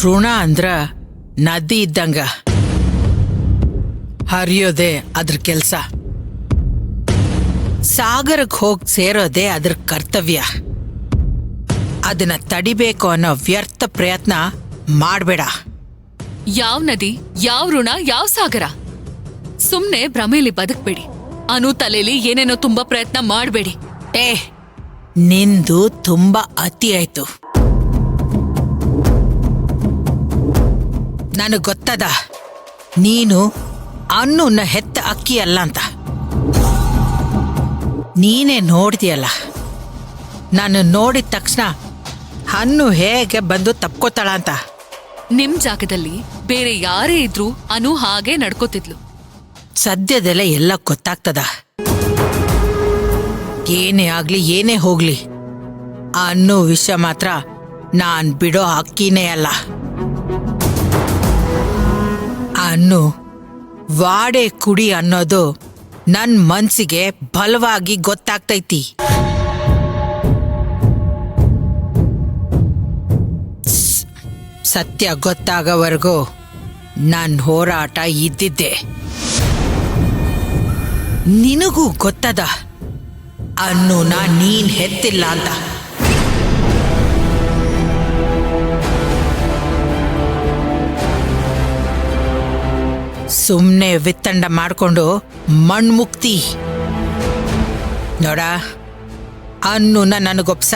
ಋಣ ಅಂದ್ರ ನದಿ ಇದ್ದಂಗ ಹರಿಯೋದೆ ಅದ್ರ ಕೆಲ್ಸ. ಸಾಗರಕ್ಕೆ ಹೋಗಿ ಸೇರೋದೇ ಅದ್ರ ಕರ್ತವ್ಯ. ಅದನ್ನ ತಡಿಬೇಕು ಅನ್ನೋ ವ್ಯರ್ಥ ಪ್ರಯತ್ನ ಮಾಡ್ಬೇಡ. ಯಾವ್ ನದಿ, ಯಾವ್ ಋಣ, ಯಾವ್ ಸಾಗರ? ಸುಮ್ನೆ ಭ್ರಮೇಲಿ ಬದುಕ್ಬೇಡಿ. ಅನು ತಲೆಲಿ ಏನೇನೋ ತುಂಬಾ ಪ್ರಯತ್ನ ಮಾಡ್ಬೇಡಿ. ನಿಂದು ತುಂಬಾ ಅತಿ ಆಯ್ತು. ನನಗ್ ಗೊತ್ತದ ನೀನು ಅನ್ನುನ್ನ ಹೆತ್ತ ಅಕ್ಕಿ ಅಲ್ಲ ಅಂತ. ನೀನೇ ನೋಡ್ತೀಯಲ್ಲ, ನಾನು ನೋಡಿದ ತಕ್ಷಣ ಹಣ್ಣು ಹೇಗೆ ಬಂದು ತಪ್ಕೋತಾಳ ಅಂತ. ನಿಮ್ ಜಾಗದಲ್ಲಿ ಬೇರೆ ಯಾರೇ ಇದ್ರೂ ಅನು ಹಾಗೆ ನಡ್ಕೋತಿದ್ಲು. ಸದ್ಯದಲ್ಲೇ ಎಲ್ಲ ಗೊತ್ತಾಗ್ತದ. ಏನೇ ಆಗ್ಲಿ ಏನೇ ಹೋಗ್ಲಿ, ಅನ್ನೋ ವಿಷಯ ಮಾತ್ರ ನಾನ್ ಬಿಡೋ ಅಕ್ಕಿನೇ ಅಲ್ಲ. ಅನ್ನು ವಾಡೆ ಕುಡಿ ಅನ್ನೋದು ನನ್ ಮನ್ಸಿಗೆ ಬಲವಾಗಿ ಗೊತ್ತಾಗ್ತೈತಿ. ಸತ್ಯ ಗೊತ್ತಾಗೋವರೆಗೂ ನನ್ ಹೋರಾಟ ಇದ್ದಿದ್ದೆ. ನಿನಗೂ ಗೊತ್ತದ ಅನ್ನುನ ನೀನ್ ಹೆತ್ತಿಲ್ಲ ಅಂತ. ಸುಮ್ನೆ ವಿತ್ತಂಡ ಮಾಡ್ಕೊಂಡು ಮಣ್ಮುಕ್ತಿ. ನೋಡ, ಅನ್ನುನ ನನಗೊಪ್ಸ.